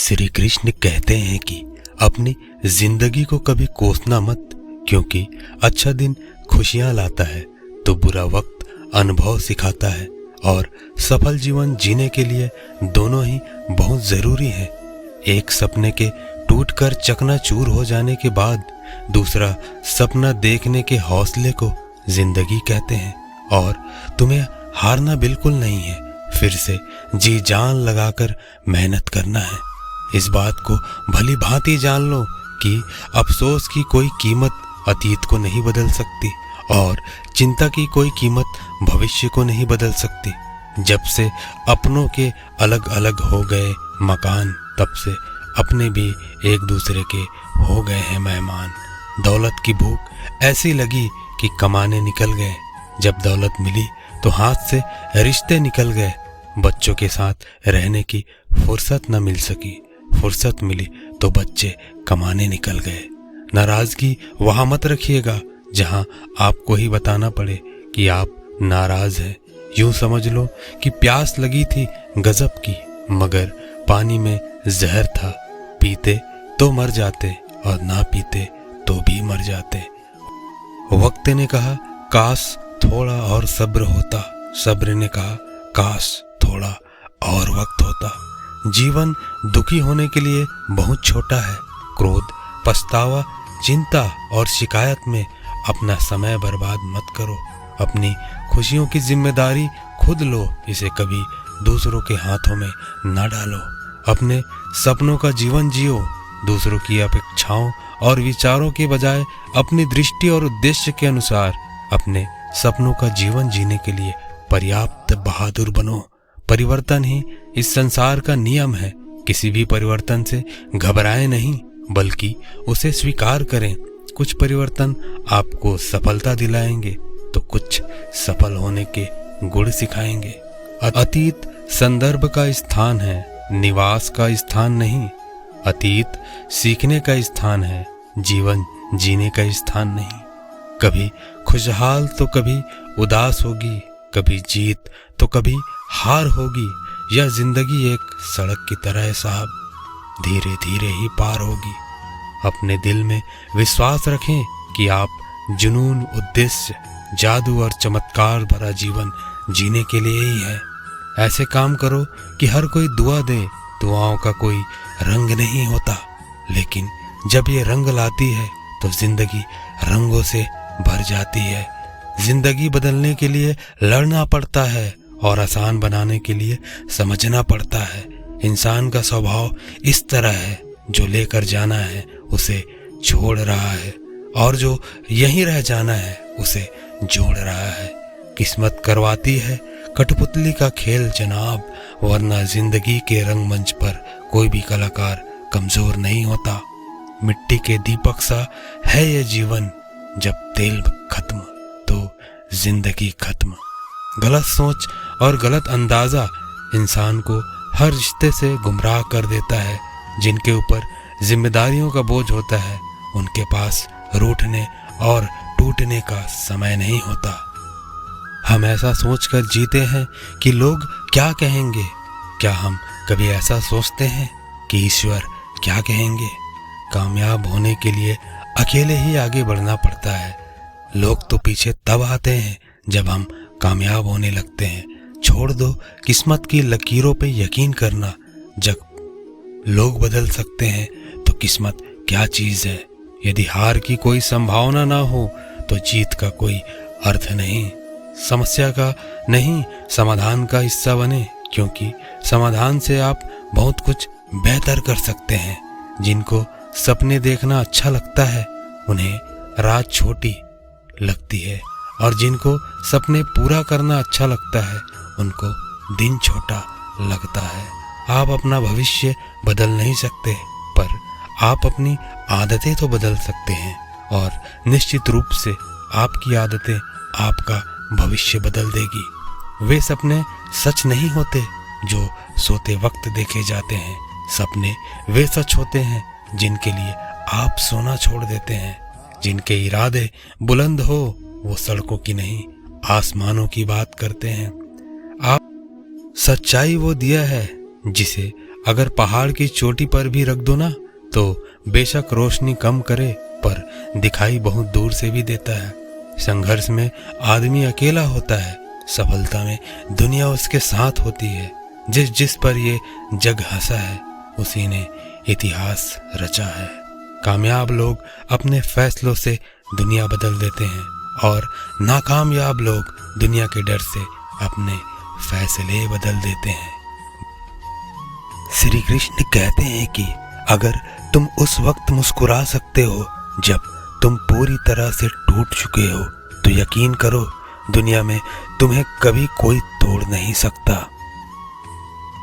श्री कृष्ण कहते हैं कि अपनी जिंदगी को कभी कोसना मत, क्योंकि अच्छा दिन खुशियां लाता है तो बुरा वक्त अनुभव सिखाता है, और सफल जीवन जीने के लिए दोनों ही बहुत जरूरी है। एक सपने के टूटकर चकनाचूर हो जाने के बाद दूसरा सपना देखने के हौसले को जिंदगी कहते हैं, और तुम्हें हारना बिल्कुल नहीं है, फिर से जी जान लगाकर मेहनत करना है। इस बात को भली भांति जान लो कि अफसोस की कोई कीमत अतीत को नहीं बदल सकती, और चिंता की कोई कीमत भविष्य को नहीं बदल सकती। जब से अपनों के अलग अलग हो गए मकान, तब से अपने भी एक दूसरे के हो गए हैं मेहमान। दौलत की भूख ऐसी लगी कि कमाने निकल गए, जब दौलत मिली तो हाथ से रिश्ते निकल गए। बच्चों के साथ रहने की फुर्सत न मिल सकी, फुर्सत मिली तो बच्चे कमाने निकल गए। नाराजगी वहां मत रखिएगा जहां आपको ही बताना पड़े कि आप नाराज हैं। यूं समझ लो कि प्यास लगी थी गजब की, मगर पानी में जहर था। पीते तो मर जाते और ना पीते तो भी मर जाते। वक्त ने कहा काश थोड़ा और सब्र होता, सब्र ने कहा काश थोड़ा और वक्त होता। जीवन दुखी होने के लिए बहुत छोटा है। क्रोध, पछतावा, चिंता और शिकायत में अपना समय बर्बाद मत करो। अपनी खुशियों की जिम्मेदारी खुद लो, इसे कभी दूसरों के हाथों में न डालो। अपने सपनों का जीवन जियो, दूसरों की अपेक्षाओं और विचारों के बजाय अपनी दृष्टि और उद्देश्य के अनुसार अपने सपनों का जीवन जीने के लिए पर्याप्त बहादुर बनो। परिवर्तन ही इस संसार का नियम है। किसी भी परिवर्तन से घबराएं नहीं, बल्कि उसे स्वीकार करें। कुछ परिवर्तन आपको सफलता दिलाएंगे तो कुछ सफल होने के गुण सिखाएंगे। अतीत संदर्भ का स्थान है, निवास का स्थान नहीं। अतीत सीखने का स्थान है, जीवन जीने का स्थान नहीं। कभी खुशहाल तो कभी उदास होगी, कभी जीत तो कभी हार होगी। यह जिंदगी एक सड़क की तरह है साहब, धीरे धीरे ही पार होगी। अपने दिल में विश्वास रखें कि आप जुनून, उद्देश्य, जादू और चमत्कार भरा जीवन जीने के लिए ही है। ऐसे काम करो कि हर कोई दुआ दे। दुआओं का कोई रंग नहीं होता, लेकिन जब ये रंग लाती है तो जिंदगी रंगों से भर जाती है। जिंदगी बदलने के लिए लड़ना पड़ता है और आसान बनाने के लिए समझना पड़ता है। इंसान का स्वभाव इस तरह है, जो लेकर जाना है उसे छोड़ रहा है, और जो यहीं रह जाना है उसे जोड़ रहा है। किस्मत करवाती है कठपुतली का खेल जनाब, वरना जिंदगी के रंगमंच पर कोई भी कलाकार कमजोर नहीं होता। मिट्टी के दीपक सा है ये जीवन, जब तेल खत्म तो जिंदगी खत्म। गलत सोच और गलत अंदाजा इंसान को हर रिश्ते से गुमराह कर देता है। जिनके ऊपर जिम्मेदारियों का बोझ होता है, उनके पास रूठने और टूटने का समय नहीं होता। हम ऐसा सोचकर जीते हैं कि लोग क्या कहेंगे। क्या हम कभी ऐसा सोचते हैं कि ईश्वर क्या कहेंगे? कामयाब होने के लिए अकेले ही आगे बढ़ना पड़ता है। लोग तो पीछे तब आते हैं जब हम कामयाब होने लगते हैं। छोड़ दो किस्मत की लकीरों पे यकीन करना। जब लोग बदल सकते हैं तो किस्मत क्या चीज है? यदि हार की कोई संभावना ना हो तो जीत का कोई अर्थ नहीं। समस्या का नहीं, समाधान का हिस्सा बने, क्योंकि समाधान से आप बहुत कुछ बेहतर कर सकते हैं। जिनको सपने देखना अच्छा लगता है उन्हें रात छोटी लगती है, और जिनको सपने पूरा करना अच्छा लगता है उनको दिन छोटा लगता है। आप अपना भविष्य बदल नहीं सकते, पर आप अपनी आदतें तो बदल सकते हैं, और निश्चित रूप से आपकी आदतें आपका भविष्य बदल देगी। वे सपने सच नहीं होते जो सोते वक्त देखे जाते हैं। सपने वे सच होते हैं जिनके लिए आप सोना छोड़ देते हैं। जिनके इरादे बुलंद हो वो सड़कों की नहीं आसमानों की बात करते हैं। आप सच्चाई वो दिया है जिसे अगर पहाड़ की चोटी पर भी रख दो ना, तो बेशक रोशनी कम करे पर दिखाई बहुत दूर से भी देता है। संघर्ष में आदमी अकेला होता है, सफलता में दुनिया उसके साथ होती है। जिस जिस पर ये जग हंसा है उसी ने इतिहास रचा है। कामयाब लोग अपने फैसलों से दुनिया बदल देते हैं और नाकामयाब लोग दुनिया के डर से अपने फैसले बदल देते हैं। श्री कृष्ण कहते हैं कि अगर तुम उस वक्त मुस्कुरा सकते हो जब तुम पूरी तरह से टूट चुके हो, तो यकीन करो दुनिया में तुम्हें कभी कोई तोड़ नहीं सकता।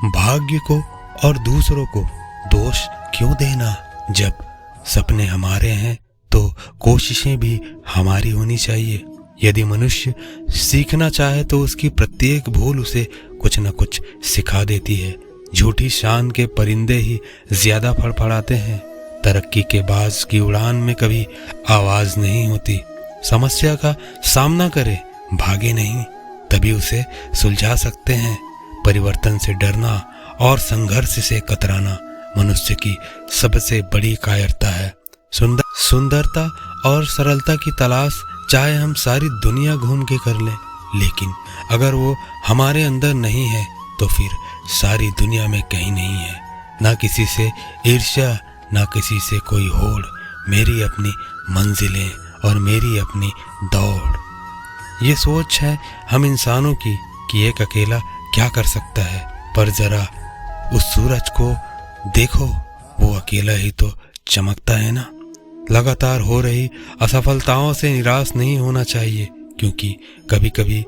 भाग्य को और दूसरों को दोष क्यों देना? जब सपने हमारे हैं तो कोशिशें भी हमारी होनी चाहिए। यदि मनुष्य सीखना चाहे तो उसकी प्रत्येक भूल उसे कुछ न कुछ सिखा देती है। झूठी शान के परिंदे ही ज्यादा फड़फड़ाते हैं। तरक्की के बाज की उड़ान में कभी आवाज नहीं होती। समस्या का सामना करे, भागे नहीं, तभी उसे सुलझा सकते हैं। परिवर्तन से डरना और संघर्ष से कतराना मनुष्य की सबसे बड़ी कायरता है। सुंदरता और सरलता की तलाश चाहे हम सारी दुनिया घूम के कर लें, लेकिन अगर वो हमारे अंदर नहीं है तो फिर सारी दुनिया में कहीं नहीं है। ना किसी से ईर्ष्या, ना किसी से कोई होड़। मेरी अपनी मंजिलें और मेरी अपनी दौड़। ये सोच है हम इंसानों की कि एक अकेला क्या कर सकता है, पर जरा उस सूरज को देखो, वो अकेला ही तो चमकता है ना। लगातार हो रही असफलताओं से निराश नहीं होना चाहिए, क्योंकि कभी कभी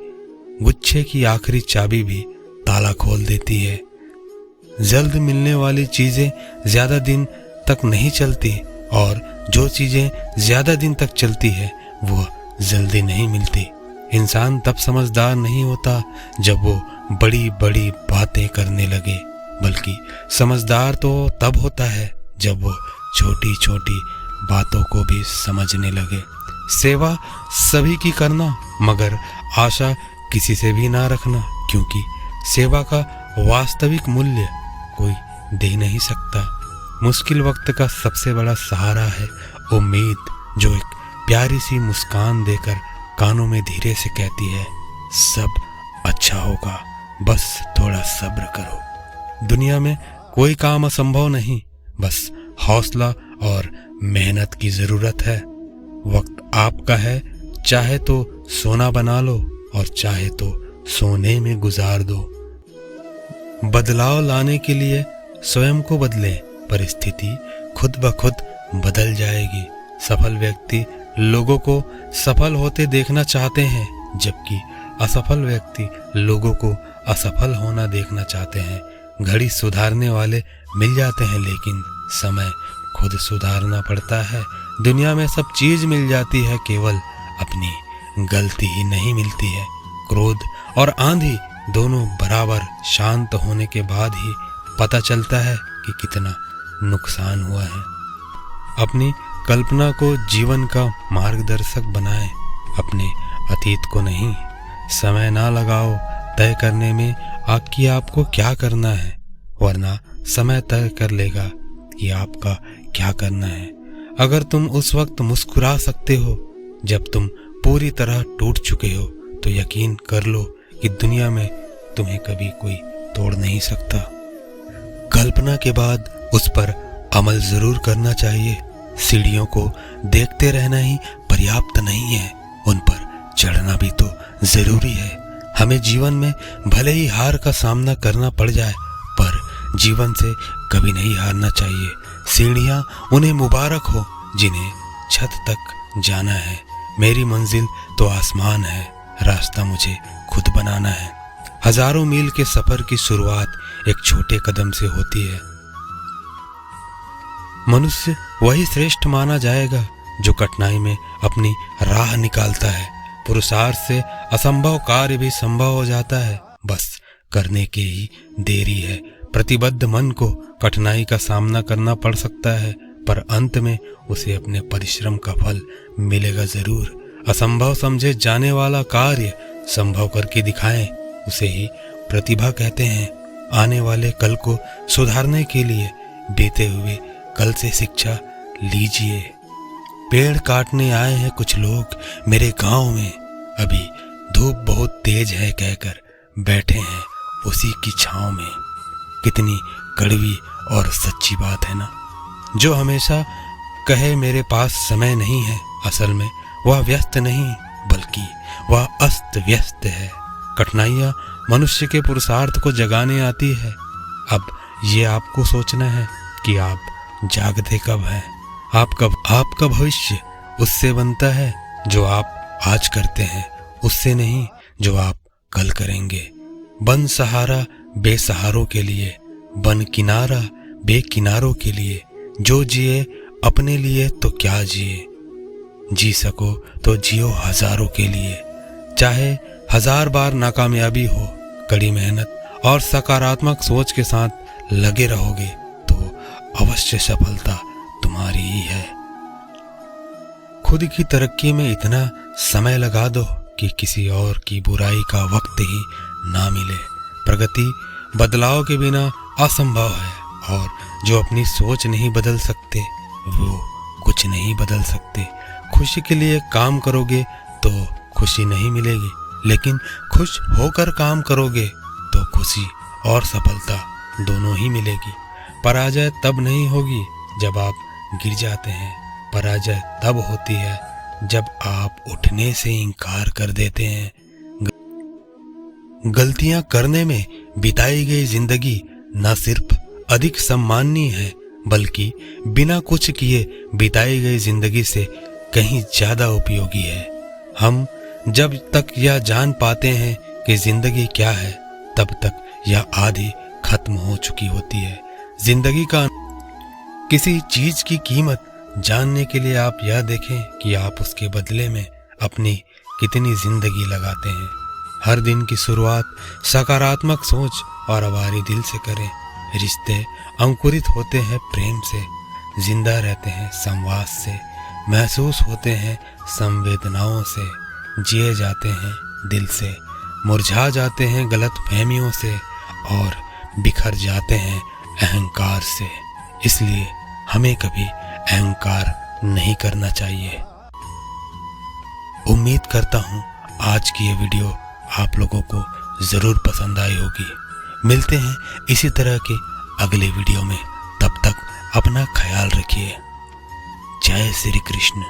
गुच्छे की आखिरी चाबी भी ताला खोल देती है। जल्द मिलने वाली चीजें ज्यादा दिन तक नहीं चलती और जो चीजें ज्यादा दिन तक चलती है वो जल्दी नहीं मिलती। इंसान तब समझदार नहीं होता जब वो बड़ी बड़ी बातें करने लगे, बल्कि समझदार तो तब होता है जब वो छोटी छोटी बातों को भी समझने लगे। सेवा सभी की करना, मगर आशा किसी से भी ना रखना, क्योंकि सेवा का वास्तविक मूल्य कोई दे नहीं सकता। मुश्किल वक्त का सबसे बड़ा सहारा है उम्मीद, जो एक प्यारी सी मुस्कान देकर कानों में धीरे से कहती है, सब अच्छा होगा, बस थोड़ा सब्र करो। दुनिया में कोई काम असंभव नहीं, बस हौसला और मेहनत की जरूरत है। वक्त आपका है, चाहे तो सोना बना लो और चाहे तो सोने में गुजार दो। बदलाव लाने के लिए स्वयं को बदले, परिस्थिति खुद ब खुद बदल जाएगी। सफल व्यक्ति लोगों को सफल होते देखना चाहते हैं, जबकि असफल व्यक्ति लोगों को असफल होना देखना चाहते हैं। घड़ी सुधारने वाले मिल जाते हैं, लेकिन समय खुद सुधारना पड़ता है। दुनिया में सब चीज मिल जाती है, केवल अपनी गलती ही नहीं मिलती है। क्रोध और आंधी दोनों बराबर शांत होने के बाद ही पता चलता है कि कितना नुकसान हुआ है। अपनी कल्पना को जीवन का मार्गदर्शक बनाएं, अपने अतीत को नहीं। समय ना लगाओ तय करने में कि आपको क्या करना है, वरना समय तय कर लेगा कि आपका क्या करना है। अगर तुम उस वक्त मुस्कुरा सकते हो जब तुम पूरी तरह टूट चुके हो, तो यकीन कर लो कि दुनिया में तुम्हें कभी कोई तोड़ नहीं सकता। कल्पना के बाद उस पर अमल जरूर करना चाहिए। सीढ़ियों को देखते रहना ही पर्याप्त नहीं है, उन पर चढ़ना भी तो जरूरी है। हमें जीवन में भले ही हार का सामना करना पड़ जाए, पर जीवन से कभी नहीं हारना चाहिए। सीढ़ियां उन्हें मुबारक हो जिन्हें छत तक जाना है। मेरी मंजिल तो आसमान है, रास्ता मुझे खुद बनाना है। हजारों मील के सफर की शुरुआत एक छोटे कदम से होती है। मनुष्य वही श्रेष्ठ माना जाएगा जो कठिनाई में अपनी राह निकालता है। पुरुषार्थ से असंभव कार्य भी संभव हो जाता है, बस करने की ही देरी है। प्रतिबद्ध मन को कठिनाई का सामना करना पड़ सकता है, पर अंत में उसे अपने परिश्रम का फल मिलेगा जरूर। असंभव समझे जाने वाला कार्य संभव करके दिखाएं, उसे ही प्रतिभा कहते हैं। आने वाले कल को सुधारने के लिए बीते हुए कल से शिक्षा लीजिए। पेड़ काटने आए हैं कुछ लोग मेरे गांव में, अभी धूप बहुत तेज है कहकर बैठे हैं उसी की छांव में। कितनी कड़वी और सच्ची बात है ना। जो हमेशा कहे मेरे पास समय नहीं है, असल में वह व्यस्त नहीं बल्कि वह अस्त व्यस्त है। कठिनाइयाँ मनुष्य के पुरुषार्थ को जगाने आती है। अब ये आपको सोचना है कि आप जागते कब हैं। आपका भविष्य उससे बनता है जो आप आज करते हैं, उससे नहीं जो आप कल करेंगे। बन सहारा बेसहारों के लिए, बन किनारा बेकिनारों के लिए। जो जिए अपने लिए तो क्या जिए, जी सको तो जियो हजारों के लिए। चाहे 1000 बार नाकामयाबी हो, कड़ी मेहनत और सकारात्मक सोच के साथ लगे रहोगे तो अवश्य सफलता तुम्हारी ही है। खुद की तरक्की में इतना समय लगा दो कि किसी और की बुराई का वक्त ही ना मिले। प्रगति बदलाव के बिना असंभव है और जो अपनी सोच नहीं बदल सकते वो कुछ नहीं बदल सकते। खुशी के लिए काम करोगे तो खुशी नहीं मिलेगी, लेकिन खुश होकर काम करोगे तो खुशी और सफलता दोनों ही मिलेगी। पराजय तब नहीं होगी जब आप गिर जाते हैं, पराजय तब होती है जब आप उठने से इनकार कर देते हैं। गलतियां करने में बिताई गई जिंदगी न सिर्फ अधिक सम्माननीय है बल्कि बिना कुछ किए बिताई गई जिंदगी से कहीं ज्यादा उपयोगी है। हम जब तक यह जान पाते हैं कि जिंदगी क्या है, तब तक यह आधी खत्म हो चुकी होती है। जिंदगी का किसी चीज की कीमत जानने के लिए आप यह देखें कि आप उसके बदले में अपनी कितनी जिंदगी लगाते हैं। हर दिन की शुरुआत सकारात्मक सोच और आभारी दिल से करें। रिश्ते अंकुरित होते हैं प्रेम से, जिंदा रहते हैं संवाद से, महसूस होते हैं संवेदनाओं से, जिए जाते हैं दिल से, मुरझा जाते हैं गलत फहमियों से और बिखर जाते हैं अहंकार से। इसलिए हमें कभी अहंकार नहीं करना चाहिए। उम्मीद करता हूँ आज की ये वीडियो आप लोगों को जरूर पसंद आई होगी। मिलते हैं इसी तरह के अगले वीडियो में, तब तक अपना ख्याल रखिए। जय श्री कृष्ण।